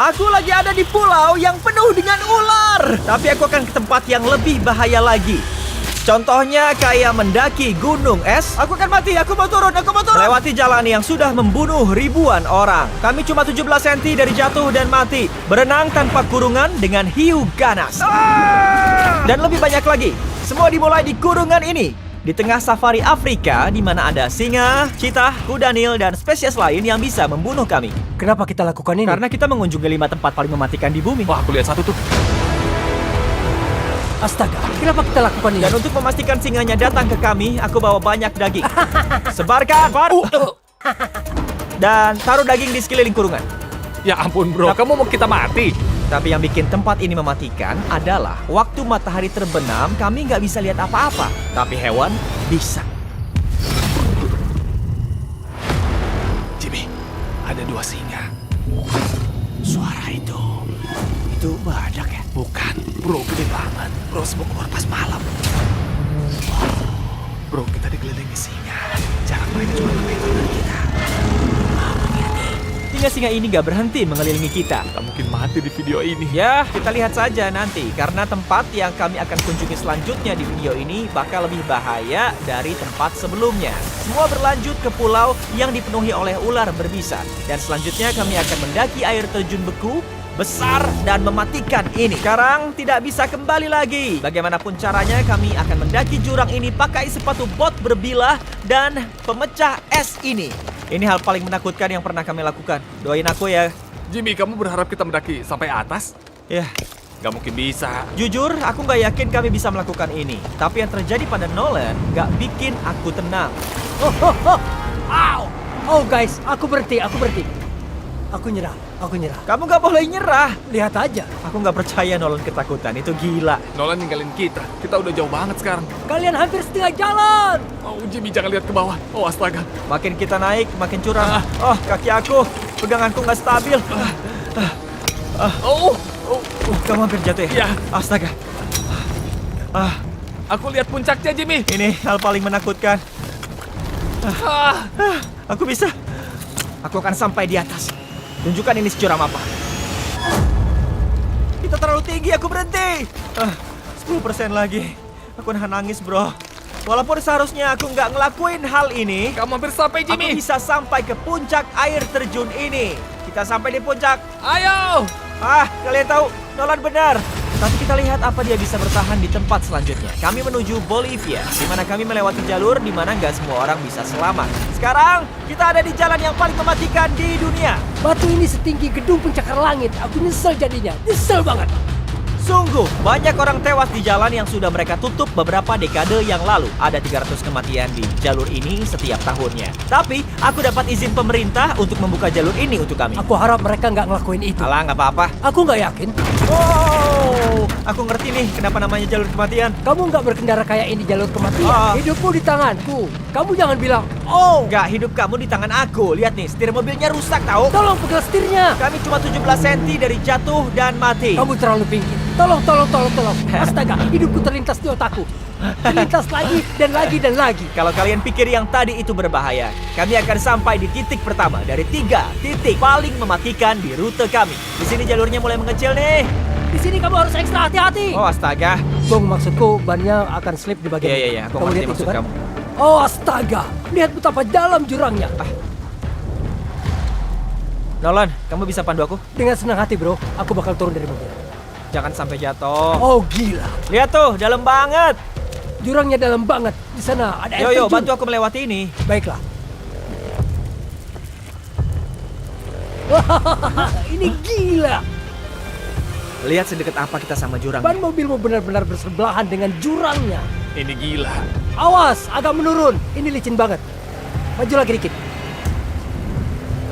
Aku lagi ada di pulau yang penuh dengan ular. Tapi aku akan ke tempat yang lebih bahaya lagi. Contohnya kayak mendaki gunung es. Aku akan mati, aku mau turun. Melewati jalan yang sudah membunuh ribuan orang. Kami cuma 17 cm dari jatuh dan mati. Berenang tanpa kurungan dengan hiu ganas. Dan lebih banyak lagi. Semua dimulai di kurungan ini. Di tengah safari Afrika, di mana ada singa, cheetah, kuda nil, dan spesies lain yang bisa membunuh kami. Kenapa kita lakukan ini? Karena kita mengunjungi 5 tempat paling mematikan di bumi. Wah, aku lihat satu tuh. Astaga, kenapa kita lakukan ini? Dan untuk memastikan singanya datang ke kami, aku bawa banyak daging. Sebarkan! Dan taruh daging di sekeliling kurungan. Ya ampun bro, kamu mau kita mati? Tapi yang bikin tempat ini mematikan adalah waktu matahari terbenam, kami nggak bisa lihat apa-apa. Tapi hewan bisa. Jimmy, ada 2 singa. Suara itu badak ya? Bukan, bro, gede banget. Bro, semua keluar pas malam. Bro, kita dikelilingi singa. Jarak mereka cuma 2 meter dari kita. Singa-singa ini nggak berhenti mengelilingi kita. Kita mungkin mati di video ini. Ya, kita lihat saja nanti. Karena tempat yang kami akan kunjungi selanjutnya di video ini bakal lebih bahaya dari tempat sebelumnya. Semua berlanjut ke pulau yang dipenuhi oleh ular berbisa. Dan selanjutnya kami akan mendaki air terjun beku, besar dan mematikan ini. Sekarang tidak bisa kembali lagi. Bagaimanapun caranya kami akan mendaki jurang ini pakai sepatu bot berbilah dan pemecah es ini. Ini hal paling menakutkan yang pernah kami lakukan. Doain aku ya. Jimmy, kamu berharap kita mendaki sampai atas? Ya, Gak mungkin bisa. jujur aku nggak yakin kami bisa melakukan ini. Tapi yang terjadi pada Nolan nggak bikin aku tenang. Oh guys, aku berhenti. Aku nyerah. Kamu nggak boleh nyerah. Lihat aja. Aku nggak percaya Nolan ketakutan. Itu gila. Nolan ninggalin kita. Kita udah jauh banget sekarang. Kalian hampir setengah jalan. Oh, Jimmy, jangan lihat ke bawah. Oh, astaga. Makin kita naik, makin curam. Oh, kaki aku, peganganku nggak stabil. Oh, Kamu hampir jatuh ya? Iya. Astaga. aku lihat puncaknya, Jimmy. Ini hal paling menakutkan. Aku bisa. Aku akan sampai di atas. Tunjukkan ini securam apa. Kita terlalu tinggi, aku berhenti. 10% lagi. Aku nahan nangis, bro. Walaupun seharusnya aku nggak ngelakuin hal ini, Kamu hampir sampai, aku Jimmy. bisa sampai ke puncak air terjun ini. Kita sampai di puncak. Ayo. Kalian tahu, Nolan benar. Tapi kita lihat apa dia bisa bertahan di tempat selanjutnya. Kami menuju Bolivia, di mana kami melewati jalur di mana nggak semua orang bisa selamat. Sekarang, kita ada di jalan yang paling mematikan di dunia. Batu ini setinggi gedung pencakar langit. Aku nyesel jadinya. Nyesel banget. Sungguh, banyak orang tewas di jalan yang sudah mereka tutup beberapa dekade yang lalu. Ada 300 kematian di jalur ini setiap tahunnya. Tapi, aku dapat izin pemerintah untuk membuka jalur ini untuk kami. Aku harap mereka nggak ngelakuin itu. Alah, nggak apa-apa. Aku nggak yakin. Oh, aku ngerti nih kenapa namanya jalur kematian. Kamu nggak berkendara kayak ini jalur kematian. Ah. Hidupmu di tanganku. Kamu jangan bilang, oh, Nggak, hidup kamu di tangan aku. Lihat nih, setir mobilnya rusak tahu. tolong pegang setirnya. Kami cuma 17 cm dari jatuh dan mati. Kamu terlalu tinggi. Tolong. Astaga, hidupku terlintas di otakku. Terlintas lagi dan lagi. Kalau kalian pikir yang tadi itu berbahaya, kami akan sampai di titik pertama dari 3 titik paling mematikan di rute kami. Di sini jalurnya mulai mengecil nih. Di sini kamu harus ekstra hati-hati. Oh, astaga. Bung, maksudku bannya akan slip di bagian ini. Iya, aku ngerti lihat itu maksud kan? kamu. Oh, astaga. Lihat betapa dalam jurangnya. Nolan, kamu bisa pandu aku? Dengan senang hati, bro. Aku bakal turun dari mobil. Jangan sampai jatuh. Oh, gila. Lihat tuh, dalam banget. Jurangnya dalam banget. Di sana ada air Yo, terjun. bantu aku melewati ini. Baiklah. Ini gila. Lihat sedekat apa kita sama jurang. Ban mobilmu benar-benar bersebelahan dengan jurangnya. Ini gila. Awas, agak menurun. Ini licin banget. Maju lagi dikit.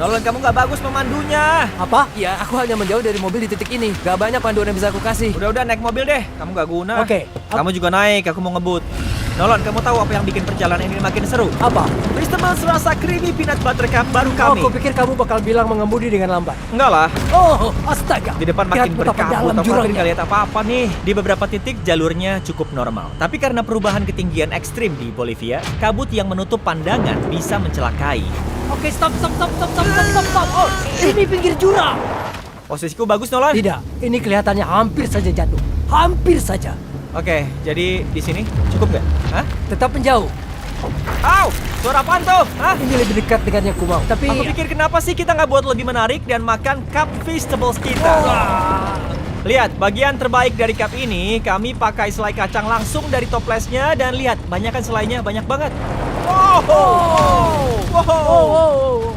Nolan, kamu nggak bagus memandunya. Apa? Ya, aku hanya menjauh dari mobil di titik ini. Gak banyak panduan yang bisa aku kasih. Udah naik mobil deh. Kamu nggak guna. Oke. Kamu juga naik. Aku mau ngebut. Nolan, kamu tahu apa yang bikin perjalanan ini makin seru? Apa? Christmas rasa creamy peanut butter cup baru Oh, kami. aku pikir kamu bakal bilang mengemudi dengan lambat. Enggak lah. Oh, astaga. Di depan Lihat makin betapa berkabut. dalam Aku hampir jurangnya. nggak lihat apa-apa nih. Di beberapa titik jalurnya cukup normal. Tapi karena perubahan ketinggian ekstrim di Bolivia, kabut yang menutup pandangan bisa mencelakai. Oke, stop. Oh, ini pinggir jurang. Posisiku bagus, Nolan? Tidak, ini kelihatannya hampir saja jatuh. Hampir saja. Oke, jadi di sini cukup nggak? Hah? Tetap menjauh. Au! Suara apaan tuh? Hah? Ini lebih dekat dengan yang kumau. Tapi Aku pikir kenapa sih kita nggak buat lebih menarik dan makan cup vegetables kita? Lihat, bagian terbaik dari cup ini kami pakai selai kacang langsung dari toplesnya dan lihat, banyakan selainya banyak banget. Wow.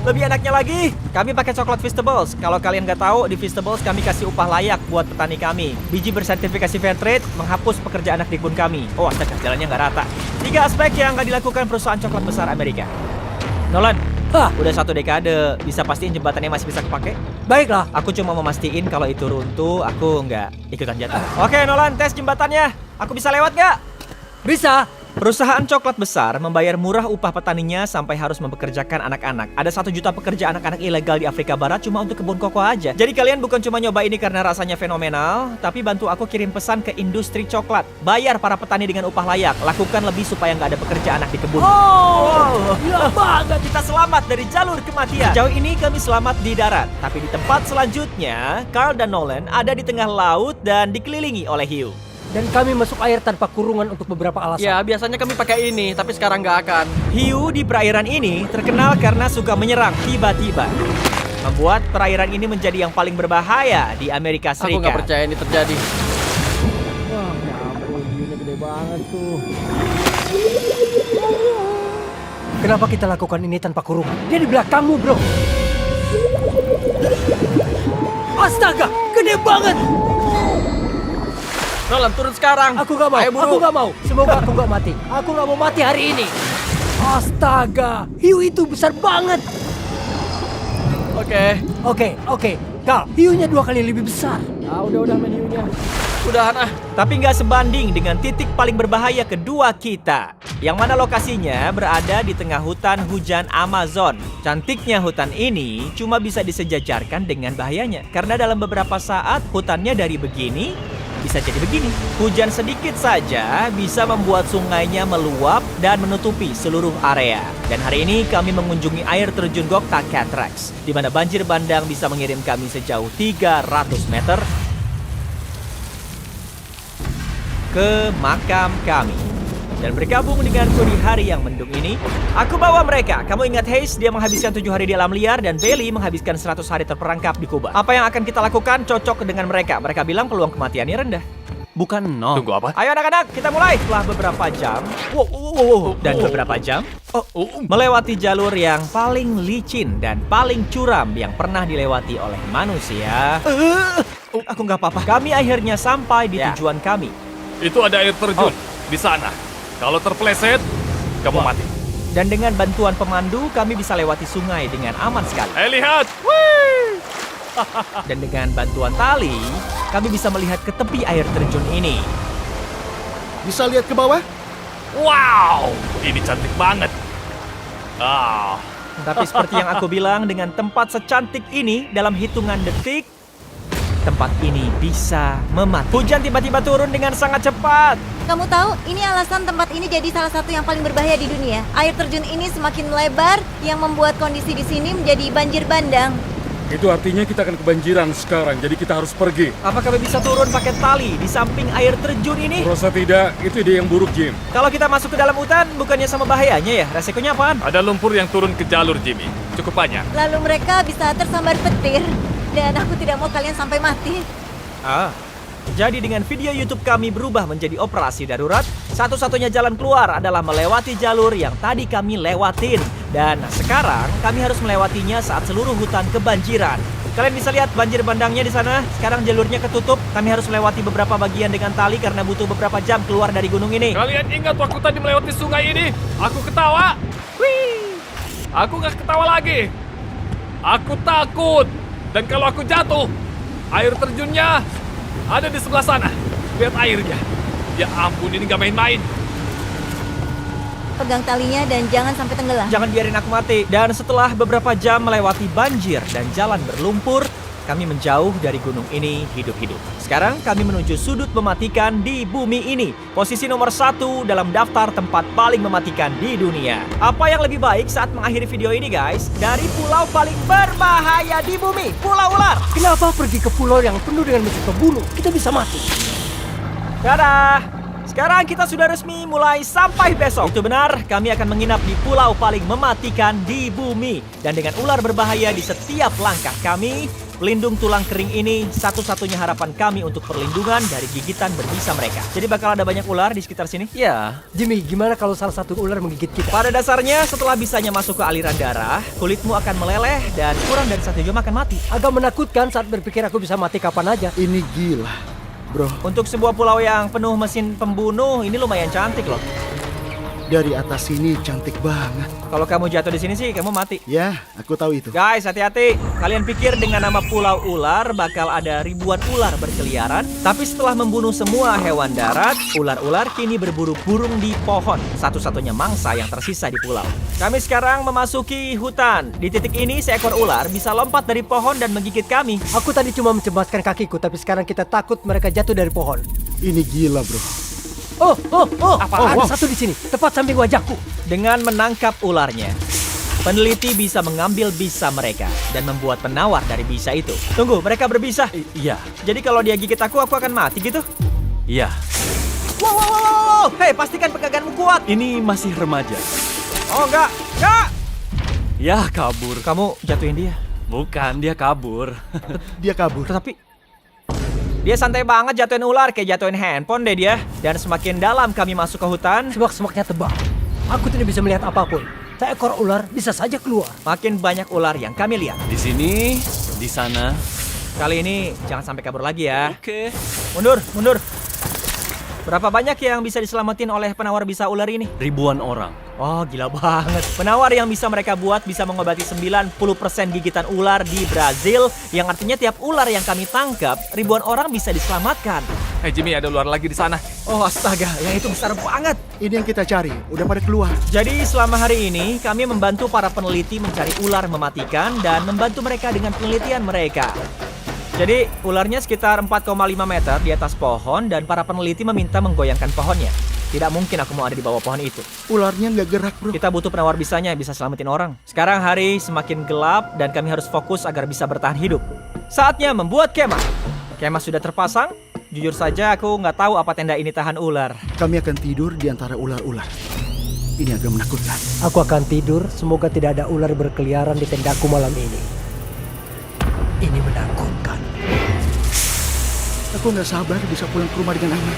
Lebih enaknya lagi, kami pakai coklat vegetables. Kalau kalian nggak tahu, di vegetables kami kasih upah layak buat petani kami. Biji bersertifikasi fair trade, menghapus pekerja anak di kebun kami. Oh, astaga, jalannya nggak rata. 3 aspek yang nggak dilakukan perusahaan coklat besar Amerika. Nolan, udah 1 dekade, bisa pastiin jembatannya masih bisa kepake? baiklah. Aku cuma memastikan kalau itu runtuh, aku nggak ikutan jatuh. Oke, Nolan, tes jembatannya. Aku bisa lewat nggak? Bisa. Perusahaan coklat besar membayar murah upah petaninya sampai harus mempekerjakan anak-anak. Ada 1 juta pekerja anak-anak ilegal di Afrika Barat cuma untuk kebun koko aja. Jadi kalian bukan cuma nyoba ini karena rasanya fenomenal, tapi bantu aku kirim pesan ke industri coklat. Bayar para petani dengan upah layak. Lakukan lebih supaya nggak ada pekerja anak di kebun. Gila banget. Kita selamat dari jalur kematian. Sejauh ini kami selamat di darat, tapi di tempat selanjutnya, Carl dan Nolan ada di tengah laut dan dikelilingi oleh hiu. Dan kami masuk air tanpa kurungan untuk beberapa alasan. Ya, biasanya kami pakai ini, tapi sekarang nggak akan. Hiu di perairan ini terkenal karena suka menyerang tiba-tiba, membuat perairan ini menjadi yang paling berbahaya di Amerika Aku nggak Serikat. percaya ini terjadi. Wah, ya ampun, hiunya gede banget tuh. Kenapa kita lakukan ini tanpa kurungan? Dia di belakangmu, bro. Astaga, gede banget. Nolan, turun sekarang. Aku gak mau, Ayo, buru. aku gak mau. Semoga aku gak mati. Aku gak mau mati hari ini. Astaga, hiu itu besar banget. Oke. Oke. Kal, hiunya 2 kali lebih besar. Udah main hiunya. Udahan ah. Tapi nggak sebanding dengan titik paling berbahaya kedua kita, yang mana lokasinya berada di tengah hutan hujan Amazon. Cantiknya hutan ini cuma bisa disejajarkan dengan bahayanya, karena dalam beberapa saat hutannya dari begini bisa jadi begini. Hujan sedikit saja bisa membuat sungainya meluap dan menutupi seluruh area. Dan hari ini kami mengunjungi air terjun Gokta Cataracts, di mana banjir bandang bisa mengirim kami sejauh 300 meter ke makam kami. Dan bergabung denganku di hari yang mendung ini, aku bawa mereka. Kamu ingat Hayes, dia menghabiskan 7 hari di alam liar, dan Bailey menghabiskan 100 hari terperangkap di Kuba. Apa yang akan kita lakukan cocok dengan mereka. Mereka bilang peluang kematiannya rendah. Bukan nol. Tunggu apa? Ayo anak-anak, kita mulai. Setelah beberapa jam, dan beberapa jam, melewati jalur yang paling licin dan paling curam yang pernah dilewati oleh manusia. Aku nggak apa-apa. Kami akhirnya sampai di tujuan kami. Itu ada air terjun di sana. Kalau terpeleset, kamu mati. Dan dengan bantuan pemandu, kami bisa lewati sungai dengan aman sekali. Lihat! Dan dengan bantuan tali, kami bisa melihat ke tepi air terjun ini. Bisa lihat ke bawah? Wow! Ini cantik banget. Tapi seperti yang aku bilang, dengan tempat secantik ini, dalam hitungan detik, tempat ini bisa memati. Hujan tiba-tiba turun dengan sangat cepat. Kamu tahu, ini alasan tempat ini jadi salah satu yang paling berbahaya di dunia. Air terjun ini semakin melebar, yang membuat kondisi di sini menjadi banjir bandang. Itu artinya kita akan kebanjiran sekarang, jadi kita harus pergi. Apa kami bisa turun pakai tali di samping air terjun ini? Rasa tidak, itu ide yang buruk, Jim. Kalau kita masuk ke dalam hutan, bukannya sama bahayanya ya? Resikonya apaan? Ada lumpur yang turun ke jalur, Jimmy. Cukup banyak. Lalu mereka bisa tersambar petir, dan aku tidak mau kalian sampai mati. Jadi dengan video YouTube kami berubah menjadi operasi darurat, satu-satunya jalan keluar adalah melewati jalur yang tadi kami lewatin. Dan sekarang kami harus melewatinya saat seluruh hutan kebanjiran. Kalian bisa lihat banjir bandangnya di sana. Sekarang jalurnya ketutup. Kami harus melewati beberapa bagian dengan tali karena butuh beberapa jam keluar dari gunung ini. Kalian ingat waktu tadi melewati sungai ini? Aku ketawa. Wih! Aku gak ketawa lagi. Aku takut. Dan kalau aku jatuh, air terjunnya ada di sebelah sana. Lihat airnya. Ya ampun, ini gak main-main. Pegang talinya dan jangan sampai tenggelam. Jangan biarin aku mati. Dan setelah beberapa jam melewati banjir dan jalan berlumpur, kami menjauh dari gunung ini hidup-hidup. Sekarang kami menuju sudut mematikan di bumi ini. Posisi nomor 1 dalam daftar tempat paling mematikan di dunia. Apa yang lebih baik saat mengakhiri video ini guys? Dari pulau paling berbahaya di bumi, Pulau Ular. Kenapa pergi ke pulau yang penuh dengan musuh pembunuh? Kita bisa mati. Dadah! Sekarang kita sudah resmi mulai sampai besok. Itu benar, kami akan menginap di pulau paling mematikan di bumi. Dan dengan ular berbahaya di setiap langkah kami, pelindung tulang kering ini satu-satunya harapan kami untuk perlindungan dari gigitan berbisa mereka. Jadi bakal ada banyak ular di sekitar sini? Ya, Jimmy, gimana kalau salah satu ular menggigit kita? Pada dasarnya, setelah bisanya masuk ke aliran darah, kulitmu akan meleleh dan kurang dari 1 jam akan mati. Agak menakutkan saat berpikir aku bisa mati kapan aja. Ini gila, bro. Untuk sebuah pulau yang penuh mesin pembunuh, ini lumayan cantik loh. Dari atas sini cantik banget. Kalau kamu jatuh di sini sih, kamu mati. Ya, aku tahu itu. Guys, hati-hati. Kalian pikir dengan nama Pulau Ular bakal ada ribuan ular berkeliaran? Tapi setelah membunuh semua hewan darat, ular-ular kini berburu burung di pohon. Satu-satunya mangsa yang tersisa di pulau. Kami sekarang memasuki hutan. Di titik ini, seekor ular bisa lompat dari pohon dan menggigit kami. Aku tadi cuma mencemaskan kakiku, tapi sekarang kita takut mereka jatuh dari pohon. Ini gila, bro. Oh, Apaan? ada satu di sini, tepat samping wajahku. Dengan menangkap ularnya, peneliti bisa mengambil bisa mereka dan membuat penawar dari bisa itu. Tunggu, mereka berbisa. Iya, Jadi kalau dia gigit aku akan mati gitu? iya. Wow. Hei, pastikan peganganmu kuat. Ini masih remaja. Oh, enggak. Ya, kabur. Kamu jatuhin dia. Bukan, dia kabur. Dia kabur. Tetapi dia santai banget jatuhin ular, kayak jatuhin handphone deh dia. Dan semakin dalam kami masuk ke hutan, Semak-semaknya tebal. Aku tidak bisa melihat apapun. Seekor ular bisa saja keluar. makin banyak ular yang kami lihat. Di sini, di sana. Kali ini jangan sampai kabur lagi ya. Oke. Mundur. Berapa banyak yang bisa diselamatin oleh penawar bisa ular ini? Ribuan orang. Oh, gila banget. Penawar yang bisa mereka buat bisa mengobati 90% gigitan ular di Brazil, yang artinya tiap ular yang kami tangkap, ribuan orang bisa diselamatkan. Hei Jimmy, ada ular lagi di sana. Oh, astaga, yang itu besar banget. Ini yang kita cari. Udah pada keluar. Jadi selama hari ini kami membantu para peneliti mencari ular mematikan dan membantu mereka dengan penelitian mereka. Jadi ularnya sekitar 4,5 meter di atas pohon dan para peneliti meminta menggoyangkan pohonnya. Tidak mungkin aku mau ada di bawah pohon itu. Ularnya nggak gerak, bro. Kita butuh penawar bisanya yang bisa selamatin orang. Sekarang hari semakin gelap dan kami harus fokus agar bisa bertahan hidup. Saatnya membuat kemah. Kemah sudah terpasang. Jujur saja aku nggak tahu apa tenda ini tahan ular. Kami akan tidur di antara ular-ular. Ini agak menakutkan. Aku akan tidur, semoga tidak ada ular berkeliaran di tendaku malam ini. Ini menakutkan. Aku nggak sabar bisa pulang ke rumah dengan aman.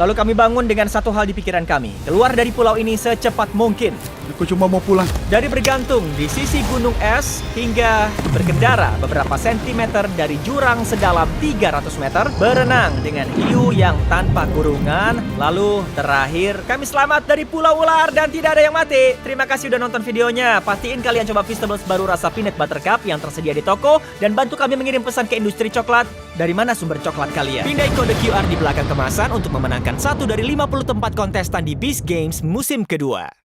Lalu kami bangun dengan satu hal di pikiran kami. Keluar dari pulau ini secepat mungkin. Aku cuma mau pulang. Dari bergantung di sisi gunung es hingga berkendara beberapa sentimeter dari jurang sedalam 300 meter, berenang dengan hiu yang tanpa kurungan, lalu terakhir kami selamat dari pulau ular dan tidak ada yang mati. Terima kasih udah nonton videonya. Pastiin kalian coba Feastables baru rasa peanut butter cup yang tersedia di toko dan bantu kami mengirim pesan ke industri coklat. Dari mana sumber coklat kalian? Pindai kode QR di belakang kemasan untuk memenangkan satu dari 50 tempat kontestan di Beast Games musim kedua.